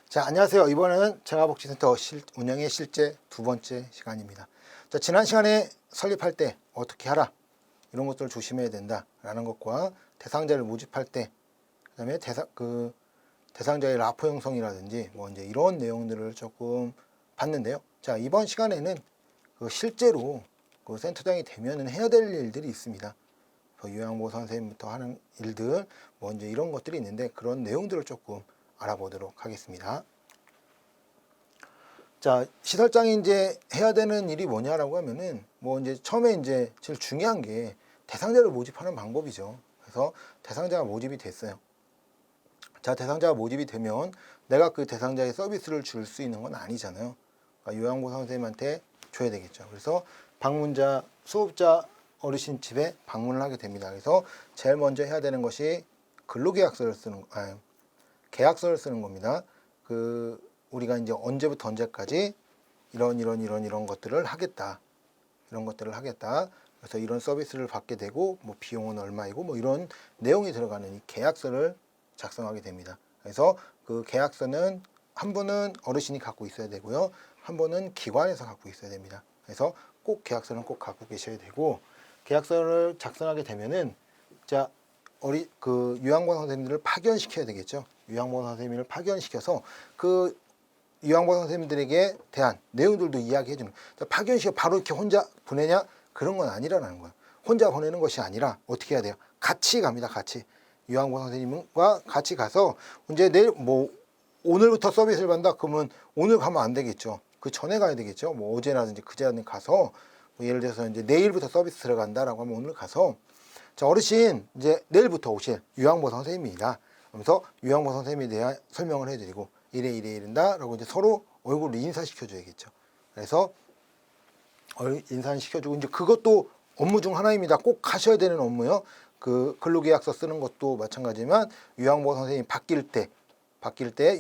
자, 안녕하세요. 이번에는 재가복지센터 운영의 실제 두 번째 시간입니다. 자, 지난 시간에 설립할 때 어떻게 하라, 이런 것들을 조심해야 된다라는 것과 대상자를 모집할 때, 그다음에 대상자의 라포 형성이라든지 뭐 이제 이런 내용들을 조금 봤는데요. 자, 이번 시간에는 실제로 센터장이 되면은 해야 될 일들이 있습니다. 요양보호 선생님부터 하는 일들, 뭐 이제 이런 것들이 있는데 그런 내용들을 조금 알아보도록 하겠습니다. 자, 시설장이 이제 해야 되는 일이 뭐냐라고 하면은 뭐 이제 처음에 이제 제일 중요한 게 대상자를 모집하는 방법이죠. 그래서 대상자가 모집이 됐어요. 자, 대상자가 모집이 되면 내가 그 대상자의 서비스를 줄 수 있는 건 아니잖아요. 그러니까 요양보호 선생님한테 줘야 되겠죠. 그래서 방문자, 수업자 어르신 집에 방문을 하게 됩니다. 그래서 제일 먼저 해야 되는 것이 근로계약서를 계약서를 쓰는 겁니다. 우리가 이제 언제부터 언제까지 이런 것들을 하겠다. 이런 것들을 하겠다. 그래서 이런 서비스를 받게 되고 뭐 비용은 얼마이고 뭐 이런 내용이 들어가는 이 계약서를 작성하게 됩니다. 그래서 그 계약서는 한 분은 어르신이 갖고 있어야 되고요. 한 분은 기관에서 갖고 있어야 됩니다. 그래서 꼭 계약서는 꼭 갖고 계셔야 되고, 계약서를 작성하게 되면은 자, 요양보호 선생님들을 파견시켜야 되겠죠. 요양보호 선생님을 파견시켜서 그 요양보호 선생님들에게 대한 내용들도 이야기해주는. 파견시켜 바로 이렇게 혼자 보내냐? 그런 건 아니라는 거예요. 혼자 보내는 것이 아니라 어떻게 해야 돼요? 같이 갑니다. 같이. 요양보호 선생님과 같이 가서 이제 내일 뭐 오늘부터 서비스를 받는다 그러면 오늘 가면 안 되겠죠. 그 전에 가야 되겠죠. 뭐 어제라든지 그제라든지 가서 뭐 예를 들어서 이제 내일부터 서비스 들어간다라고 하면 오늘 가서, 자, 어르신 이제 내일부터 오실 요양보호 선생님입니다. 그러면서 요양보호 선생님에 대한 설명을 해드리고 이런다라고 이제 서로 얼굴로 인사시켜줘야겠죠. 그래서 인사시켜주고 이제 그것도 업무 중 하나입니다. 꼭 하셔야 되는 업무요. 그 근로계약서 쓰는 것도 마찬가지지만 요양보호 선생님이 바뀔 때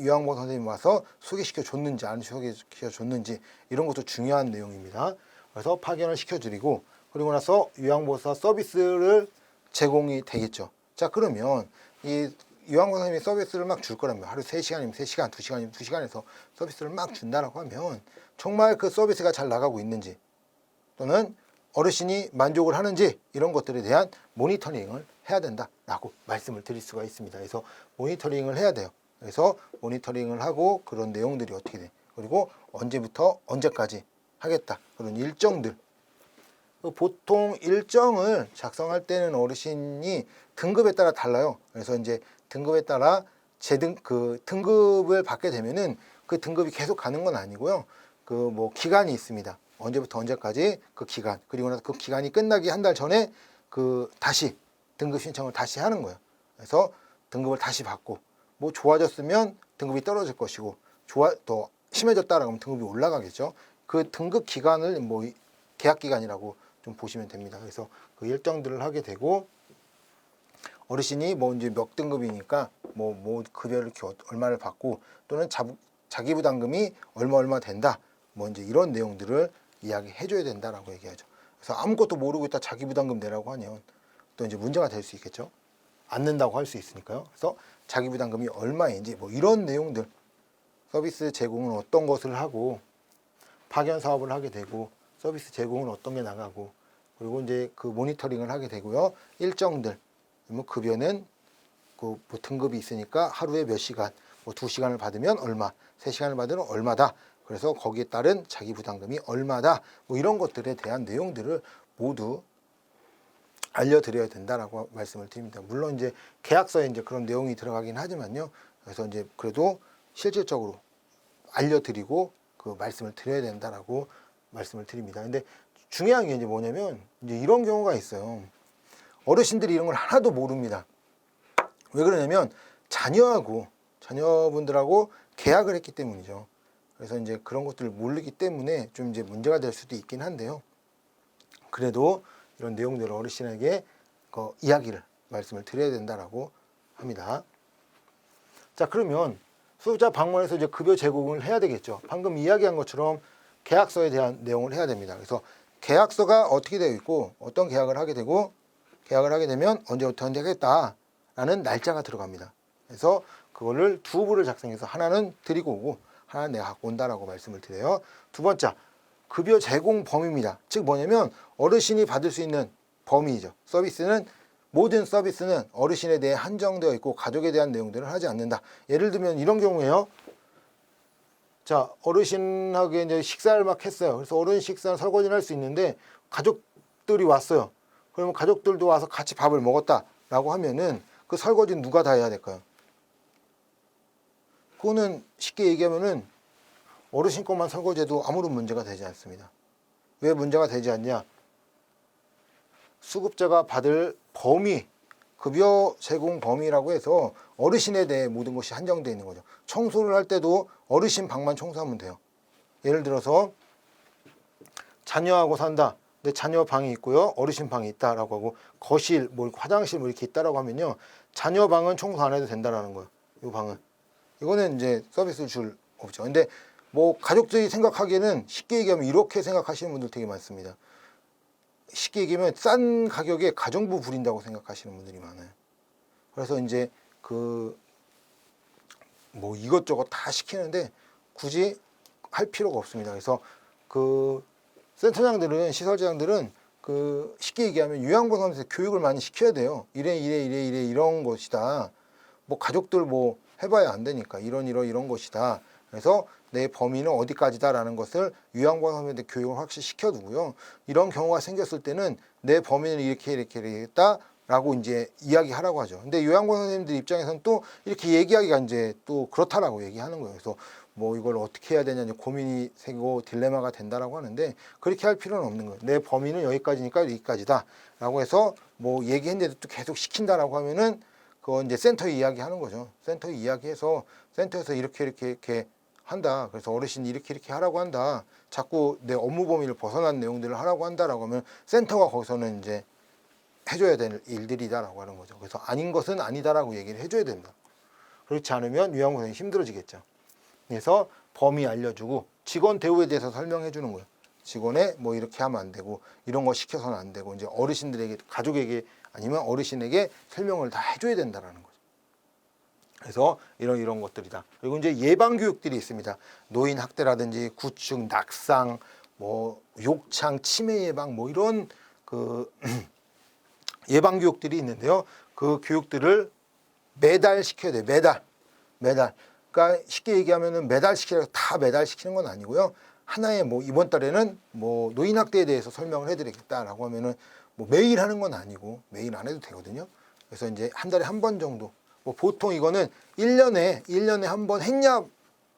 요양보호 선생님 와서 소개시켜 줬는지 안 소개시켜 줬는지 이런 것도 중요한 내용입니다. 그래서 파견을 시켜드리고 그리고 나서 요양보호사 서비스를 제공이 되겠죠. 자, 그러면 이 요양보호 선생님이 서비스를 막 줄 거라면 하루 3시간이면 3시간, 2시간이면 2시간에서 서비스를 막 준다라고 하면 정말 그 서비스가 잘 나가고 있는지 또는 어르신이 만족을 하는지 이런 것들에 대한 모니터링을 해야 된다라고 말씀을 드릴 수가 있습니다. 그래서 모니터링을 해야 돼요. 그래서 모니터링을 하고 그런 내용들이 어떻게 돼, 그리고 언제부터 언제까지 하겠다, 그런 일정들. 보통 일정을 작성할 때는 어르신이 등급에 따라 달라요. 그래서 이제 등급에 따라 등급을 받게 되면은 그 등급이 계속 가는 건 아니고요. 뭐 기간이 있습니다. 언제부터 언제까지 그 기간, 그리고 나서 그 기간이 끝나기 한 달 전에 다시 등급 신청을 다시 하는 거예요. 그래서 등급을 다시 받고 뭐 좋아졌으면 등급이 떨어질 것이고 더 심해졌다라고 하면 등급이 올라가겠죠. 그 등급 기간을 뭐 계약 기간이라고 좀 보시면 됩니다. 그래서 그 일정들을 하게 되고 어르신이 뭐 이제 몇 등급이니까 뭐 급여를 이렇게 얼마를 받고 또는 자기 부담금이 얼마 된다. 뭐 이제 이런 내용들을 이야기해 줘야 된다라고 얘기하죠. 그래서 아무것도 모르고 있다 자기 부담금 내라고 하면 또 이제 문제가 될 수 있겠죠. 안 낸다고 할 수 있으니까요. 그래서 자기 부담금이 얼마인지 뭐 이런 내용들, 서비스 제공은 어떤 것을 하고 파견 사업을 하게 되고 서비스 제공은 어떤 게 나가고 그리고 이제 그 모니터링을 하게 되고요. 일정들, 뭐 급여는 뭐 등급이 있으니까 하루에 몇 시간, 뭐 2시간을 받으면 얼마, 3시간을 받으면 얼마다. 그래서 거기에 따른 자기 부담금이 얼마다. 뭐 이런 것들에 대한 내용들을 모두 알려드려야 된다라고 말씀을 드립니다. 물론 이제 계약서에 이제 그런 내용이 들어가긴 하지만요. 그래서 이제 그래도 실질적으로 알려드리고 그 말씀을 드려야 된다라고 말씀을 드립니다. 근데 중요한 게 이제 뭐냐면 이제 이런 경우가 있어요. 어르신들이 이런 걸 하나도 모릅니다. 왜 그러냐면 자녀분들하고 계약을 했기 때문이죠. 그래서 이제 그런 것들을 모르기 때문에 좀 이제 문제가 될 수도 있긴 한데요. 그래도 이런 내용들을 어르신에게 말씀을 드려야 된다라고 합니다. 자, 그러면 수급자 방문해서 이제 급여 제공을 해야 되겠죠. 방금 이야기한 것처럼 계약서에 대한 내용을 해야 됩니다. 그래서 계약서가 어떻게 되어 있고 어떤 계약을 하게 되고 계약을 하게 되면 언제부터 언제 하겠다라는 날짜가 들어갑니다. 그래서 그거를 두 부를 작성해서 하나는 드리고 오고 하나는 내가 갖고 온다라고 말씀을 드려요. 두 번째, 급여 제공 범위입니다. 즉 뭐냐면 어르신이 받을 수 있는 범위죠. 서비스는 모든 서비스는 어르신에 대해 한정되어 있고 가족에 대한 내용들을 하지 않는다. 예를 들면 이런 경우에요. 자, 어르신하고 이제 식사를 막 했어요. 그래서 어르신 식사는 설거지를 할 수 있는데 가족들이 왔어요. 그러면 가족들도 와서 같이 밥을 먹었다라고 하면은 그 설거지는 누가 다 해야 될까요? 그거는 쉽게 얘기하면은 어르신 것만 설거지해도 아무런 문제가 되지 않습니다. 왜 문제가 되지 않냐? 수급자가 받을 범위, 급여 제공 범위라고 해서 어르신에 대해 모든 것이 한정되어 있는 거죠. 청소를 할 때도 어르신 방만 청소하면 돼요. 예를 들어서 자녀하고 산다. 근데 자녀 방이 있고요. 어르신 방이 있다라고 하고 거실, 뭐 화장실 뭐 이렇게 있다라고 하면요. 자녀 방은 청소 안 해도 된다라는 거예요. 이 방은. 이거는 이제 서비스를 줄 없죠. 근데 뭐 가족들이 생각하기에는 쉽게 얘기하면 이렇게 생각하시는 분들 되게 많습니다. 쉽게 얘기하면 싼 가격에 가정부 부린다고 생각하시는 분들이 많아요. 그래서 이제 그 뭐 이것저것 다 시키는데 굳이 할 필요가 없습니다. 그래서 그 센터장들은 시설장들은 그 쉽게 얘기하면 요양보호사한테 교육을 많이 시켜야 돼요. 이래 이런 것이다. 뭐 가족들 뭐 해봐야 안 되니까 이런 것이다. 그래서 내 범위는 어디까지다라는 것을 요양보호사한테 교육을 확실히 시켜두고요. 이런 경우가 생겼을 때는 내 범위는 이렇게 했다라고 이제 이야기하라고 하죠. 근데 요양보호사 선생님들 입장에서는 또 이렇게 얘기하기가 이제 또 그렇다라고 얘기하는 거예요. 그래서 뭐 이걸 어떻게 해야 되냐 고민이 생기고 딜레마가 된다라고 하는데 그렇게 할 필요는 없는 거예요. 내 범위는 여기까지니까 여기까지다라고 해서 뭐 얘기했는데도 또 계속 시킨다라고 하면은 그건 이제 센터에 이야기하는 거죠. 센터에 이야기해서 센터에서 이렇게 한다. 그래서 어르신이 이렇게 하라고 한다. 자꾸 내 업무 범위를 벗어난 내용들을 하라고 한다라고 하면 센터가 거기서는 이제 해줘야 될 일들이다라고 하는 거죠. 그래서 아닌 것은 아니다라고 얘기를 해줘야 된다. 그렇지 않으면 요양보호사님이 힘들어지겠죠. 그래서 범위 알려주고 직원 대우에 대해서 설명해 주는 거예요. 직원에 뭐 이렇게 하면 안 되고 이런 거 시켜서는 안 되고 이제 어르신들에게 가족에게 아니면 어르신에게 설명을 다 해줘야 된다라는 거죠. 그래서 이런 것들이다. 그리고 이제 예방 교육들이 있습니다. 노인 학대라든지 구축, 낙상, 뭐 욕창, 치매 예방 뭐 이런 그 예방 교육들이 있는데요. 그 교육들을 매달 시켜야 돼요. 매달. 그러니까 쉽게 얘기하면은 매달 시키라고 다 매달 시키는 건 아니고요. 하나의 뭐 이번 달에는 뭐 노인 학대에 대해서 설명을 해드리겠다라고 하면은 뭐 매일 하는 건 아니고 매일 안 해도 되거든요. 그래서 이제 한 달에 한 번 정도. 뭐 보통 이거는 1년에 한 번 했냐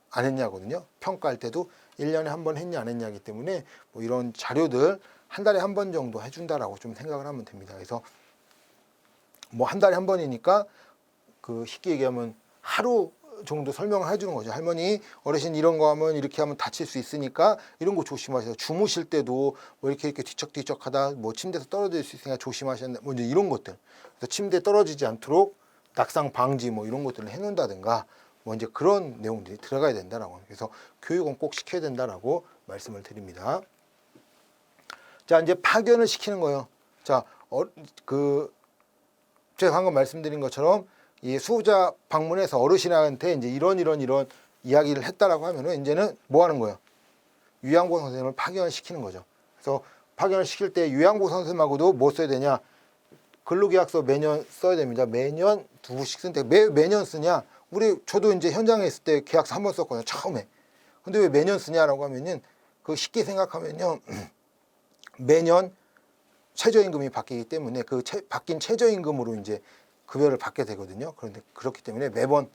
안 했냐거든요. 평가할 때도 1년에 한 번 했냐 안 했냐기 때문에 뭐 이런 자료들 한 달에 한 번 정도 해준다라고 좀 생각을 하면 됩니다. 그래서 뭐 한 달에 한 번이니까 그 쉽게 얘기하면 하루 정도 설명을 해주는 거죠. 할머니, 어르신 이런 거 하면 이렇게 하면 다칠 수 있으니까 이런 거 조심하세요. 주무실 때도 뭐 이렇게 뒤척뒤척하다 뭐 침대에서 떨어질 수 있으니까 조심하셔야 된다. 뭐 이제 이런 것들. 그래서 침대에 떨어지지 않도록 낙상 방지 뭐 이런 것들을 해놓는다든가 뭐 이제 그런 내용들이 들어가야 된다라고. 그래서 교육은 꼭 시켜야 된다라고 말씀을 드립니다. 자, 이제 파견을 시키는 거예요. 자, 제가 방금 말씀드린 것처럼 이 수호자 방문해서 어르신한테 이제 이런 이야기를 했다라고 하면은 이제는 뭐 하는 거예요? 요양보호사 선생님을 파견을 시키는 거죠. 그래서 파견을 시킬 때 요양보호사 선생님하고도 뭐 써야 되냐? 근로계약서 매년 써야 됩니다. 매년 2부씩 쓰는데 매년 쓰냐? 저도 이제 현장에 있을 때 계약서 한 번 썼거든요. 처음에. 근데 왜 매년 쓰냐라고 하면은 그 쉽게 생각하면요. 매년 최저임금이 바뀌기 때문에 그 바뀐 최저임금으로 이제 급여를 받게 되거든요. 그런데 그렇기 때문에 매번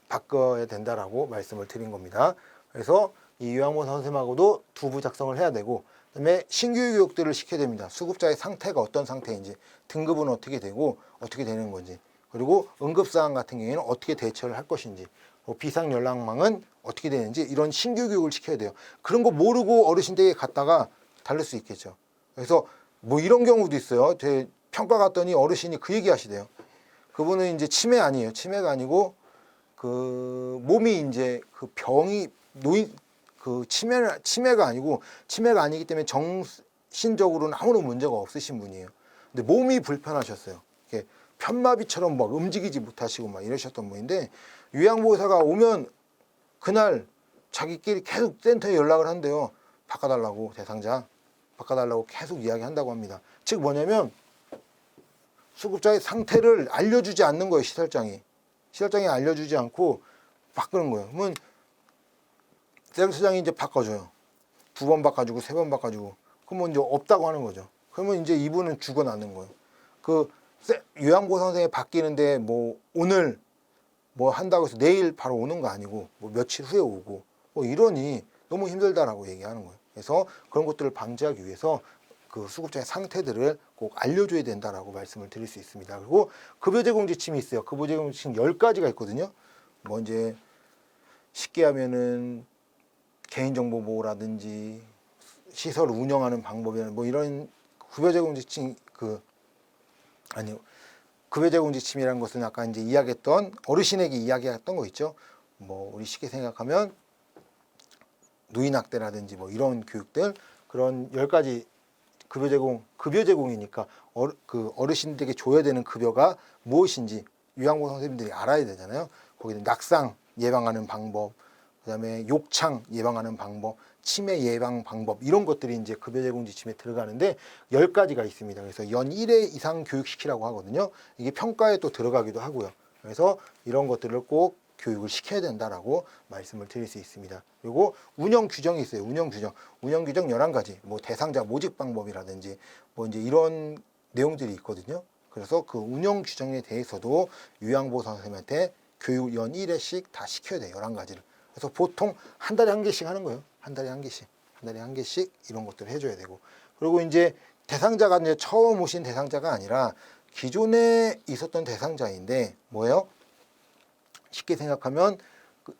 바꿔야 된다라고 말씀을 드린 겁니다. 그래서 이 요양보호사 선생님하고도 2부 작성을 해야 되고 그다음에 신규 교육들을 시켜야 됩니다. 수급자의 상태가 어떤 상태인지, 등급은 어떻게 되고 어떻게 되는 건지, 그리고 응급사항 같은 경우에는 어떻게 대처를 할 것인지, 비상연락망은 어떻게 되는지 이런 신규 교육을 시켜야 돼요. 그런 거 모르고 어르신 댁에 갔다가 다를 수 있겠죠. 그래서 뭐 이런 경우도 있어요. 제 평가 갔더니 어르신이 그 얘기 하시대요. 그분은 이제 치매 아니에요. 치매가 아니고 그 몸이 이제 그 병이 치매가 아니기 때문에 정신적으로는 아무런 문제가 없으신 분이에요. 근데 몸이 불편하셨어요. 이렇게 편마비처럼 막 움직이지 못하시고 막 이러셨던 분인데 요양보호사가 오면 그날 자기끼리 계속 센터에 연락을 한대요. 바꿔달라고, 대상자 바꿔달라고 계속 이야기한다고 합니다. 즉 뭐냐면 수급자의 상태를 알려주지 않는 거예요. 시설장이 알려주지 않고 바꾸는 거예요. 그러면 센터장이 이제 바꿔줘요. 2번 바꿔주고 3번 바꿔주고, 그러면 이제 없다고 하는 거죠. 그러면 이제 이분은 죽어나는 거예요. 그 요양보호사 선생님이 바뀌는데 뭐 오늘 뭐 한다고 해서 내일 바로 오는 거 아니고 뭐 며칠 후에 오고 뭐 이러니 너무 힘들다라고 얘기하는 거예요. 그래서 그런 것들을 방지하기 위해서 그 수급자의 상태들을 꼭 알려줘야 된다라고 말씀을 드릴 수 있습니다. 그리고 급여 제공 지침이 있어요. 급여 제공 지침 10가지가 있거든요. 뭐 이제 쉽게 하면은 개인정보 보호라든지 시설 운영하는 방법이나 뭐 이런 급여 제공 지침 급여 제공 지침이라는 것은 아까 이제 이야기했던 어르신에게 이야기했던 거 있죠. 뭐 우리 쉽게 생각하면 누이낙대라든지 뭐 이런 교육들, 그런 10가지 급여 제공이니까 어르신들에게 줘야 되는 급여가 무엇인지 요양보호사 선생님들이 알아야 되잖아요. 거기는 낙상 예방하는 방법, 그다음에 욕창 예방하는 방법, 치매 예방 방법, 이런 것들이 이제 급여 제공 지침에 들어가는데 10가지가 있습니다. 그래서 연 1회 이상 교육시키라고 하거든요. 이게 평가에 또 들어가기도 하고요. 그래서 이런 것들을 꼭 교육을 시켜야 된다라고 말씀을 드릴 수 있습니다. 그리고 운영 규정이 있어요. 운영 규정 11가지. 뭐 대상자 모집 방법이라든지 뭐 이제 이런 내용들이 있거든요. 그래서 그 운영 규정에 대해서도 요양보호사 선생님한테 교육 연 1회씩 다 시켜야 돼요. 11가지를. 그래서 보통 한 달에 한 개씩 하는 거예요. 한 달에 한 개씩 이런 것들을 해줘야 되고, 그리고 이제 대상자가 이제 처음 오신 대상자가 아니라 기존에 있었던 대상자인데 뭐예요? 쉽게 생각하면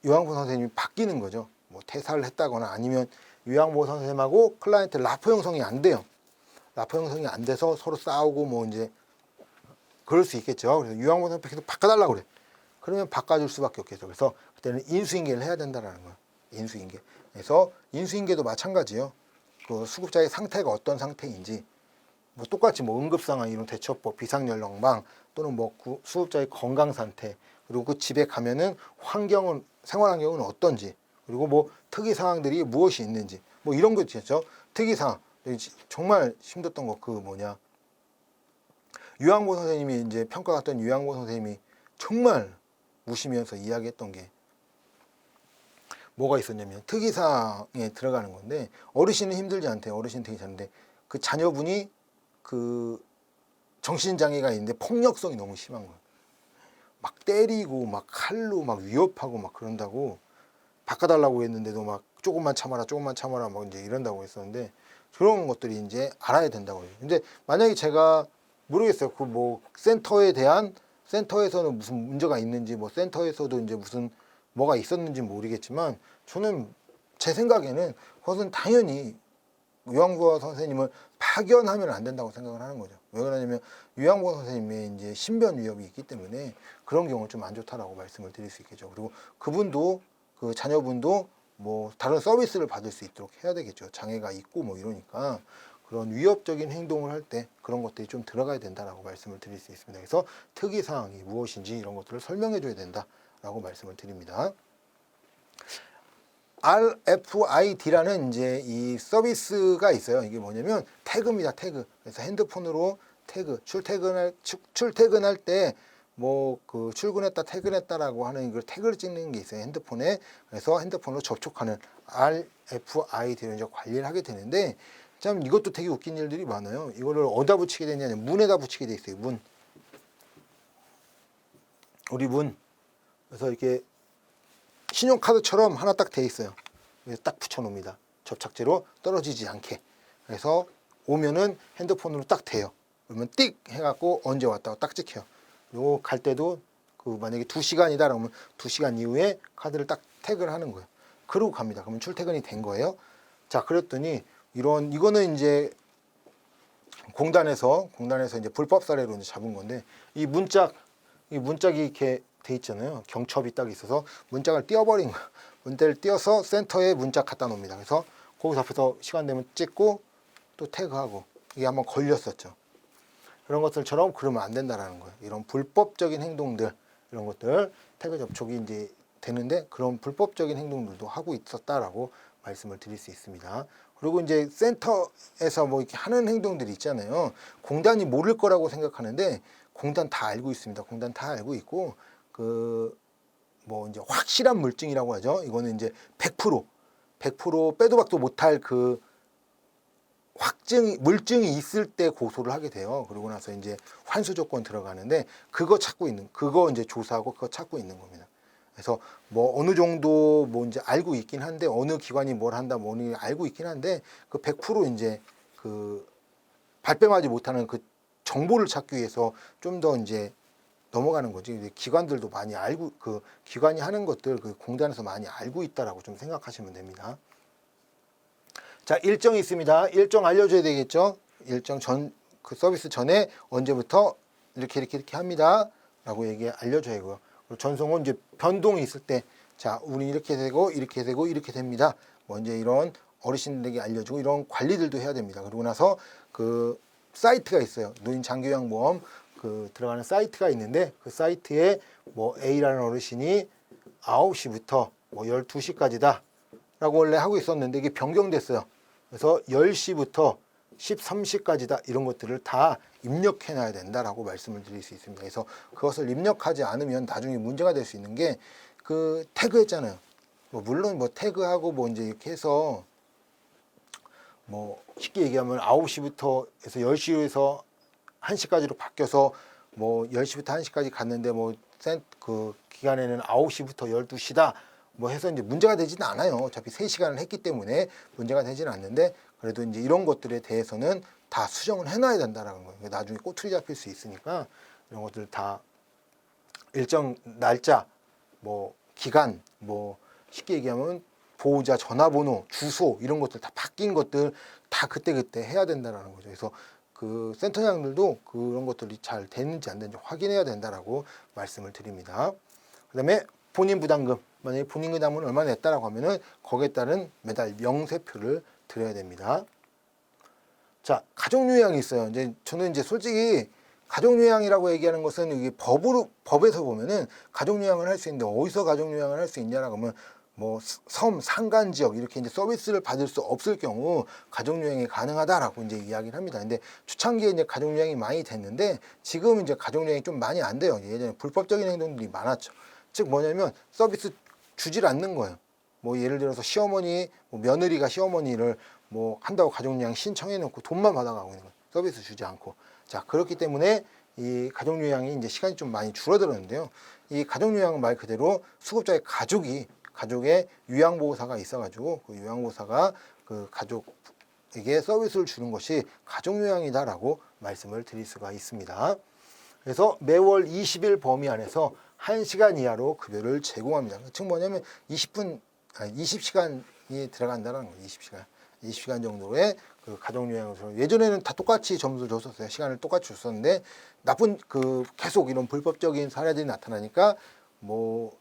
요양보호사 선생님이 바뀌는 거죠. 뭐 퇴사를 했다거나 아니면 요양보호사 선생님하고 클라이언트 라포 형성이 안 돼요. 라포 형성이 안 돼서 서로 싸우고 뭐 이제 그럴 수 있겠죠. 그래서 요양보호사 선생님 계속 바꿔달라고 그래. 그러면 바꿔줄 수밖에 없겠죠. 그래서 그때는 인수인계를 해야 된다라는 거예요. 인수인계. 그래서 인수인계도 마찬가지예요. 그 수급자의 상태가 어떤 상태인지, 뭐 똑같이 뭐 응급상황 이런 대처법, 비상연락망 또는 뭐 수급자의 건강 상태, 그리고 그 집에 가면은 생활 환경은 어떤지, 그리고 뭐 특이 사항들이 무엇이 있는지, 뭐 이런 거 있죠. 특이 사항 정말 힘들었던 거 요양보호사 선생님이 이제 평가 갔던 요양보호사 선생님이 정말 우시면서 이야기했던 게 뭐가 있었냐면 특이사항에 들어가는 건데, 어르신은 힘들지 않대요. 어르신 되게 잘하는데 그 자녀분이 그 정신장애가 있는데 폭력성이 너무 심한 거예요. 막 때리고 막 칼로 막 위협하고 막 그런다고, 바꿔달라고 했는데도 막 조금만 참아라 막 이제 이런다고 했었는데, 그런 것들이 이제 알아야 된다고 해요. 근데 만약에 제가 모르겠어요. 그 뭐 센터에서는 무슨 문제가 있는지, 뭐 센터에서도 이제 무슨 뭐가 있었는지 모르겠지만, 저는 제 생각에는 그것은 당연히 요양보호사 선생님을 파견하면 안 된다고 생각을 하는 거죠. 왜 그러냐면 요양보호사 선생님의 이제 신변 위협이 있기 때문에 그런 경우는 좀 안 좋다라고 말씀을 드릴 수 있겠죠. 그리고 그분도 그 자녀분도 뭐 다른 서비스를 받을 수 있도록 해야 되겠죠. 장애가 있고 뭐 이러니까 그런 위협적인 행동을 할 때 그런 것들이 좀 들어가야 된다라고 말씀을 드릴 수 있습니다. 그래서 특이 사항이 무엇인지 이런 것들을 설명해 줘야 된다라고 말씀을 드립니다. RFID라는 이제 이 서비스가 있어요. 이게 뭐냐면 태그입니다. 태그. 그래서 핸드폰으로 태그, 출퇴근할 때 뭐 그 출근했다 퇴근했다라고 하는 이걸 태그를 찍는 게 있어요. 핸드폰에. 그래서 핸드폰으로 접촉하는 RFID를 이제 관리를 하게 되는데, 참 이것도 되게 웃긴 일들이 많아요. 이거를 어디다 붙이게 되냐면 문에다 붙이게 돼 있어요. 문. 우리 문. 그래서 이렇게 신용카드처럼 하나 딱 돼 있어요. 딱 붙여놓습니다. 접착제로 떨어지지 않게. 그래서 오면은 핸드폰으로 딱 대요. 그러면 띡 해갖고 언제 왔다고 딱 찍혀요. 그리고 갈 때도 그 만약에 2시간이다 그러면 2시간 이후에 카드를 딱 태그를 하는 거예요. 그러고 갑니다. 그러면 출퇴근이 된 거예요. 자, 그랬더니 이거는 이제 공단에서 이제 불법 사례로 이제 잡은 건데, 이 문짝이 이렇게 돼 있잖아요. 경첩이 딱 있어서 문짝을 띄워버린 거야. 문짝을 띄워서 센터에 문짝 갖다 놓습니다. 그래서 거기서 앞에서 시간 되면 찍고 또 태그하고, 이게 한번 걸렸었죠. 그런 것들처럼 그러면 안 된다라는 거예요. 이런 불법적인 행동들, 이런 것들 태그 접촉이 이제 되는데 그런 불법적인 행동들도 하고 있었다라고 말씀을 드릴 수 있습니다. 그리고 이제 센터에서 뭐 이렇게 하는 행동들이 있잖아요. 공단이 모를 거라고 생각하는데 공단 다 알고 있습니다. 공단 다 알고 있고 그 뭐 이제 확실한 물증이라고 하죠. 이거는 이제 100% 빼도 박도 못할 그 물증이 있을 때 고소를 하게 돼요. 그러고 나서 이제 환수 조건 들어가는데 그거 이제 조사하고 그거 찾고 있는 겁니다. 그래서 뭐 어느 정도 뭐 이제 알고 있긴 한데 어느 기관이 뭘 한다 뭐 알고 있긴 한데 그 100% 이제 그 발뺌하지 못하는 그 정보를 찾기 위해서 좀 더 이제 넘어가는 거지. 기관들도 많이 알고 그 기관이 하는 것들 그 공단에서 많이 알고 있다라고 좀 생각하시면 됩니다. 자, 일정이 있습니다. 일정 알려줘야 되겠죠. 일정 그 서비스 전에 언제부터 이렇게 합니다라고 알려줘야 하고요. 그리고 전송은 이제 변동이 있을 때, 자, 우리 이렇게 되고 이렇게 됩니다. 뭐 이제 이런 어르신들에게 알려주고 이런 관리들도 해야 됩니다. 그러고 나서 그 사이트가 있어요. 노인 장기요양보험 그 들어가는 사이트가 있는데 그 사이트에 뭐 A라는 어르신이 9시부터 뭐 12시까지다 라고 원래 하고 있었는데 이게 변경됐어요. 그래서 10시부터 13시까지다 이런 것들을 다 입력해 놔야 된다라고 말씀을 드릴 수 있습니다. 그래서 그것을 입력하지 않으면 나중에 문제가 될 수 있는 게 그 태그 했잖아요. 뭐 물론 뭐 태그하고 뭐 이제 이렇게 해서 뭐 쉽게 얘기하면 9시부터 해서 10시에서 1시까지로 바뀌어서 뭐 10시부터 1시까지 갔는데 뭐 그 기간에는 9시부터 12시다 뭐 해서 이제 문제가 되지는 않아요. 어차피 3시간을 했기 때문에 문제가 되지는 않는데 그래도 이제 이런 것들에 대해서는 다 수정을 해놔야 된다라는 거예요. 나중에 꼬투리 잡힐 수 있으니까 이런 것들 다 일정 날짜, 뭐 기간, 뭐 쉽게 얘기하면 보호자 전화번호, 주소 이런 것들 다 바뀐 것들 다 그때그때 해야 된다라는 거죠. 그래서 그 센터장들도 그런 것들이 잘 되는지 안 되는지 확인해야 된다라고 말씀을 드립니다. 그다음에 본인 부담금, 만약에 본인 부담금을 얼마나 냈다라고 하면은 거기에 따른 매달 명세표를 드려야 됩니다. 자, 가족요양이 있어요. 이제 저는 이제 솔직히 가족요양이라고 얘기하는 것은 이게 법에서 보면은 가족요양을 할 수 있는데 어디서 가족요양을 할 수 있냐라고 하면 뭐 섬, 산간 지역 이렇게 이제 서비스를 받을 수 없을 경우 가족요양이 가능하다라고 이제 이야기를 합니다. 근데 초창기에 이제 가족요양이 많이 됐는데 지금 이제 가족요양이 좀 많이 안 돼요. 예전에 불법적인 행동들이 많았죠. 즉 뭐냐면 서비스 주질 않는 거예요. 뭐 예를 들어서 시어머니, 뭐 며느리가 시어머니를 뭐 한다고 가족요양 신청해 놓고 돈만 받아가고 있는 거예요. 서비스 주지 않고. 자, 그렇기 때문에 이 가족요양이 이제 시간이 좀 많이 줄어들었는데요. 이 가족요양은 말 그대로 수급자의 가족의 요양보호사가 있어가지고 그 요양보호사가 그 가족에게 서비스를 주는 것이 가족요양이다라고 말씀을 드릴 수가 있습니다. 그래서 매월 20일 범위 안에서 1시간 이하로 급여를 제공합니다. 즉 뭐냐면 20시간이 들어간다는 거예요. 20시간 정도의 그 가족요양으로 예전에는 다 똑같이 점수를 줬었어요. 시간을 똑같이 줬었는데 계속 이런 불법적인 사례들이 나타나니까 뭐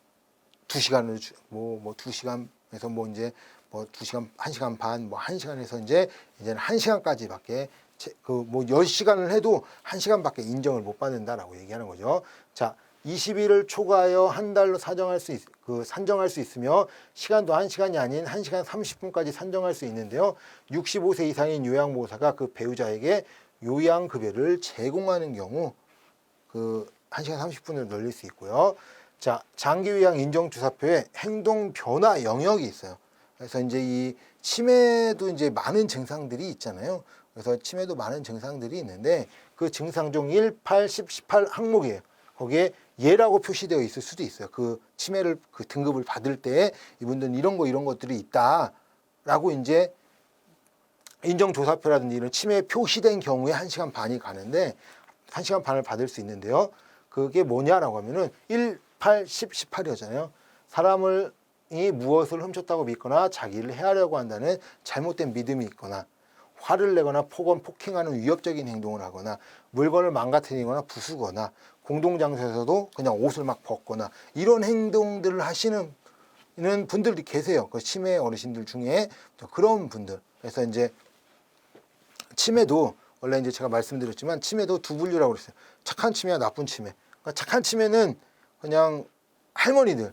2시간을 뭐 2시간에서 뭐 이제 뭐 2시간, 1시간 반, 뭐 1시간에서 이제는 1시간까지밖에 뭐 10시간을 해도 1시간밖에 인정을 못 받는다라고 얘기하는 거죠. 자, 20일을 초과하여 한 달로 산정할 수 있으며 시간도 1시간이 아닌 1시간 30분까지 산정할 수 있는데요. 65세 이상인 요양보호사가 그 배우자에게 요양급여를 제공하는 경우 그 1시간 30분을 늘릴 수 있고요. 자, 장기요양 인정주사표에 행동 변화 영역이 있어요. 그래서 이제 이 치매도 이제 많은 증상들이 있잖아요. 그래서 치매도 많은 증상들이 있는데 그 증상 중 1, 8, 10, 18 항목이에요. 거기에 예라고 표시되어 있을 수도 있어요. 그 치매를 그 등급을 받을 때 이분들은 이런 것들이 있다라고 이제 인정조사표라든지 이런 치매에 표시된 경우에 1시간 반이 가는데 1시간 반을 받을 수 있는데요. 그게 뭐냐라고 하면은 1, 8, 10, 18이었잖아요. 사람이 무엇을 훔쳤다고 믿거나 자기를 해하려고 한다는 잘못된 믿음이 있거나 화를 내거나 폭행하는 위협적인 행동을 하거나 물건을 망가뜨리거나 부수거나 공동장소에서도 그냥 옷을 막 벗거나 이런 행동들을 하시는 분들이 계세요. 그 치매 어르신들 중에 그런 분들. 그래서 이제 치매도 원래 이제 제가 말씀드렸지만 치매도 두 분류라고 그랬어요. 착한 치매와 나쁜 치매. 그러니까 착한 치매는 그냥 할머니들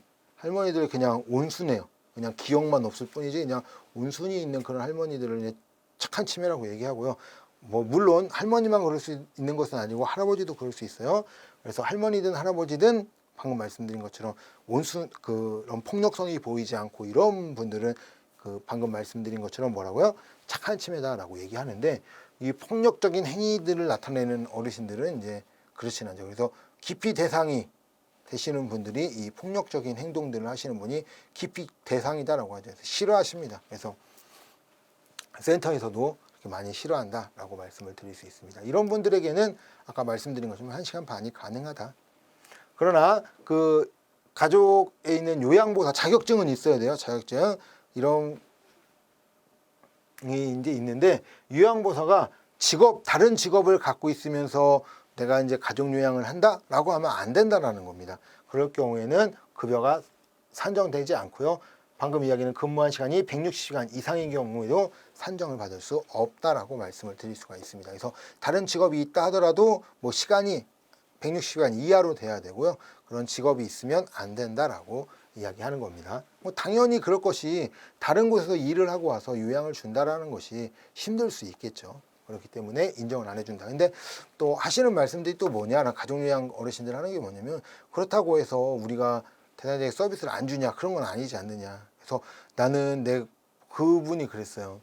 그냥 온순해요. 그냥 기억만 없을 뿐이지 그냥 온순히 있는 그런 할머니들을 이제 착한 치매라고 얘기하고요. 뭐 물론 할머니만 그럴 수 있는 것은 아니고 할아버지도 그럴 수 있어요. 그래서 할머니든 할아버지든 방금 말씀드린 것처럼 그런 폭력성이 보이지 않고 이런 분들은 그 방금 말씀드린 것처럼 뭐라고요? 착한 치매다라고 얘기하는데 이 폭력적인 행위들을 나타내는 어르신들은 이제 그렇진 않죠. 그래서 기피 대상이 되시는 분들이 이 폭력적인 행동들을 하시는 분이 기피 대상이다라고 하죠. 싫어하십니다. 그래서 센터에서도 그렇게 많이 싫어한다라고 말씀을 드릴 수 있습니다. 이런 분들에게는 아까 말씀드린 것처럼 1시간 반이 가능하다. 그러나 그 가족에 있는 요양보호사 자격증은 있어야 돼요. 자격증 이런 게 이제 있는데 요양보호사가 다른 직업을 갖고 있으면서 내가 이제 가족 요양을 한다라고 하면 안 된다라는 겁니다. 그럴 경우에는 급여가 산정되지 않고요. 방금 이야기는 근무한 시간이 160시간 이상인 경우에도 산정을 받을 수 없다라고 말씀을 드릴 수가 있습니다. 그래서 다른 직업이 있다 하더라도 뭐 시간이 160시간 이하로 돼야 되고요. 그런 직업이 있으면 안 된다라고 이야기하는 겁니다. 뭐 당연히 그럴 것이 다른 곳에서 일을 하고 와서 요양을 준다라는 것이 힘들 수 있겠죠. 그렇기 때문에 인정을 안 해준다. 근데 또 하시는 말씀들이 또 뭐냐? 가족요양 어르신들 하는 게 뭐냐면 그렇다고 해서 우리가 대단하게 서비스를 안 주냐? 그런 건 아니지 않느냐. 그래서 나는 그분이 그랬어요.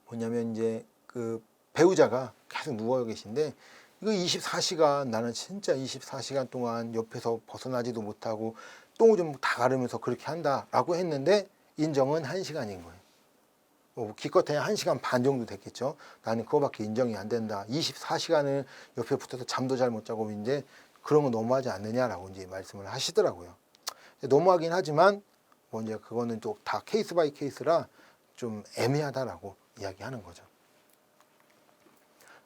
뭐냐면 이제 그 배우자가 계속 누워 계신데 이거 24시간 나는 진짜 24시간 동안 옆에서 벗어나지도 못하고 똥오줌 다 가르면서 그렇게 한다라고 했는데 인정은 1시간인 거예요. 기껏해야 1시간 반 정도 됐겠죠. 나는 그거밖에 인정이 안 된다. 24시간을 옆에 붙어서 잠도 잘 못 자고 이제 그런 거 너무하지 않느냐라고 이제 말씀을 하시더라고요. 너무하긴 하지만 뭐 이제 그거는 또 다 케이스 바이 케이스라 좀 애매하다라고 이야기하는 거죠.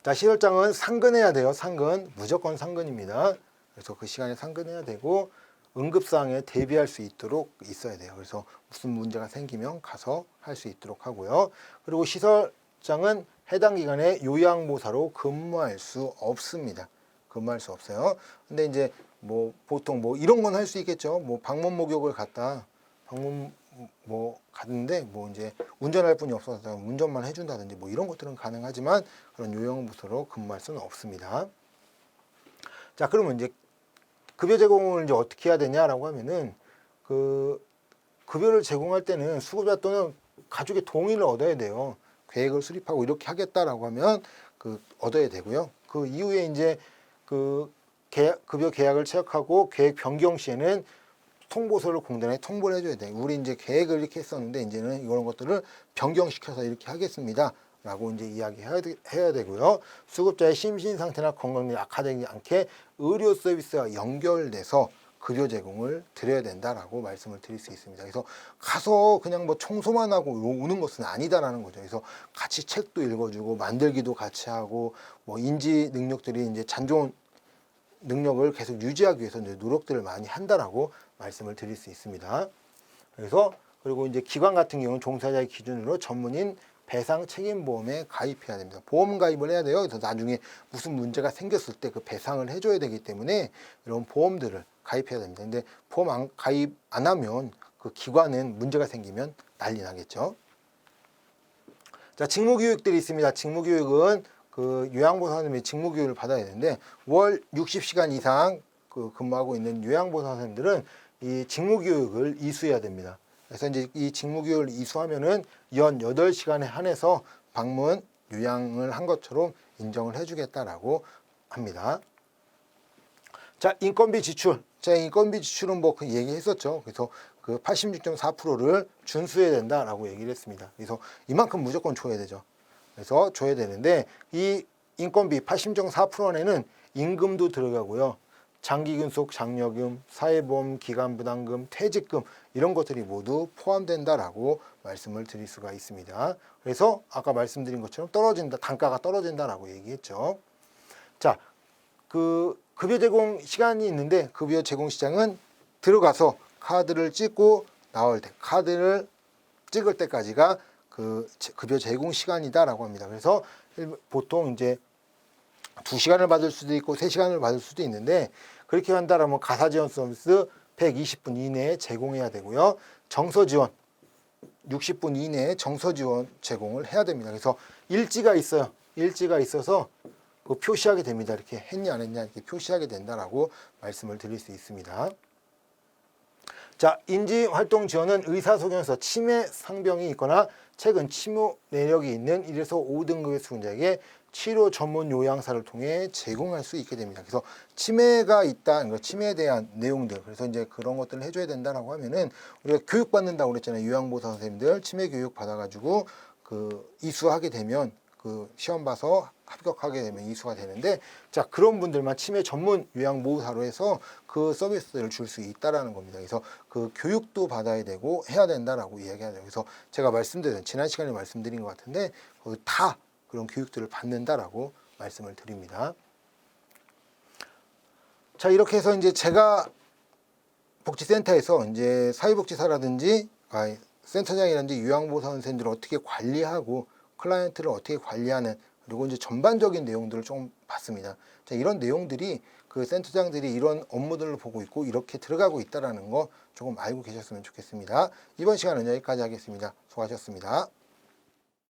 자, 시설장은 상근해야 돼요. 상근. 무조건 상근입니다. 그래서 그 시간에 상근해야 되고 응급사항에 대비할 수 있도록 있어야 돼요. 그래서 무슨 문제가 생기면 가서 할 수 있도록 하고요. 그리고 시설장은 해당 기간에 요양보호사로 근무할 수 없습니다. 근무할 수 없어요. 근데 이제 뭐 보통 뭐 이런 건 할 수 있겠죠. 뭐 방문 목욕을 갔는데 뭐 이제 운전할 분이 없어서 운전만 해준다든지 뭐 이런 것들은 가능하지만 그런 요양보호사로 근무할 수는 없습니다. 자, 그러면 이제 급여 제공을 이제 어떻게 해야 되냐라고 하면은 그 급여를 제공할 때는 수급자 또는 가족의 동의를 얻어야 돼요. 계획을 수립하고 이렇게 하겠다라고 하면 그 얻어야 되고요. 그 이후에 이제 그 급여 계약을 체결하고 계획 변경 시에는 통보서를 공단에 통보를 해줘야 돼요. 우리 이제 계획을 이렇게 했었는데 이제는 이런 것들을 변경시켜서 이렇게 하겠습니다. 라고 이제 이야기해야 되고요. 수급자의 심신 상태나 건강이 악화되지 않게 의료 서비스와 연결돼서 급여 제공을 드려야 된다라고 말씀을 드릴 수 있습니다. 그래서 가서 그냥 뭐 청소만 하고 오는 것은 아니다라는 거죠. 그래서 같이 책도 읽어주고 만들기도 같이 하고 뭐 인지 능력들이 이제 잔존 능력을 계속 유지하기 위해서 이제 노력들을 많이 한다라고 말씀을 드릴 수 있습니다. 그래서 그리고 이제 기관 같은 경우는 종사자의 기준으로 전문인 배상 책임보험에 가입해야 됩니다. 보험 가입을 해야 돼요. 그래서 나중에 무슨 문제가 생겼을 때 그 배상을 해줘야 되기 때문에 이런 보험들을 가입해야 됩니다. 근데 보험 가입 안 하면 그 기관은 문제가 생기면 난리 나겠죠. 자, 직무교육들이 있습니다. 직무교육은 그 요양보호사님이 직무교육을 받아야 되는데 월 60시간 이상 그 근무하고 있는 요양보호사 선생님들은 이 직무교육을 이수해야 됩니다. 그래서 이제 이 직무교육을 이수하면은 연 8시간에 한해서 방문 요양을 한 것처럼 인정을 해주겠다라고 합니다. 자, 인건비 지출. 제가 인건비 지출은 뭐 그 얘기했었죠. 그래서 그 86.4%를 준수해야 된다라고 얘기를 했습니다. 그래서 이만큼 무조건 줘야 되죠. 그래서 줘야 되는데 이 인건비 86.4% 안에는 임금도 들어가고요. 장기근속 장려금, 사회보험 기간부담금, 퇴직금 이런 것들이 모두 포함된다라고 말씀을 드릴 수가 있습니다. 그래서 아까 말씀드린 것처럼 단가가 떨어진다라고 얘기했죠. 자, 그 급여 제공 시간이 있는데 급여 제공 시장은 들어가서 카드를 찍고 나올 때 카드를 찍을 때까지가 그 급여 제공 시간이다라고 합니다. 그래서 보통 이제 2시간을 받을 수도 있고 3시간을 받을 수도 있는데 그렇게 한다라면 가사 지원 서비스 120분 이내에 제공해야 되고요. 정서 지원 60분 이내에 정서 지원 제공을 해야 됩니다. 그래서 일지가 있어요. 일지가 있어서 표시하게 됩니다. 이렇게 했냐 안 했냐 이렇게 표시하게 된다라고 말씀을 드릴 수 있습니다. 자, 인지활동 지원은 의사소견서 치매 상병이 있거나 최근 치료 내력이 있는 1에서 5등급의 수준자에게 치료 전문 요양사를 통해 제공할 수 있게 됩니다. 그래서 치매가 있다, 치매에 대한 내용들, 그래서 이제 그런 것들을 해줘야 된다라고 하면은 우리가 교육받는다고 그랬잖아요. 요양보호사 선생님들 치매 교육 받아가지고 이수하게 되면 시험 봐서 합격하게 되면 이수가 되는데, 자, 그런 분들만 치매 전문 요양보호사로 해서 그 서비스를 줄 수 있다라는 겁니다. 그래서 그 교육도 받아야 되고 해야 된다라고 이야기해야 돼요. 그래서 제가 말씀드린 지난 시간에 말씀드린 것 같은데 거기 다 그런 교육들을 받는다라고 말씀을 드립니다. 자, 이렇게 해서 이제 제가 복지센터에서 이제 사회복지사라든지 센터장이라든지 요양보호사 선생님들을 어떻게 관리하고 클라이언트를 어떻게 관리하는, 그리고 이제 전반적인 내용들을 좀 봤습니다. 자, 이런 내용들이 그 센터장들이 이런 업무들을 보고 있고 이렇게 들어가고 있다는 거 조금 알고 계셨으면 좋겠습니다. 이번 시간은 여기까지 하겠습니다. 수고하셨습니다.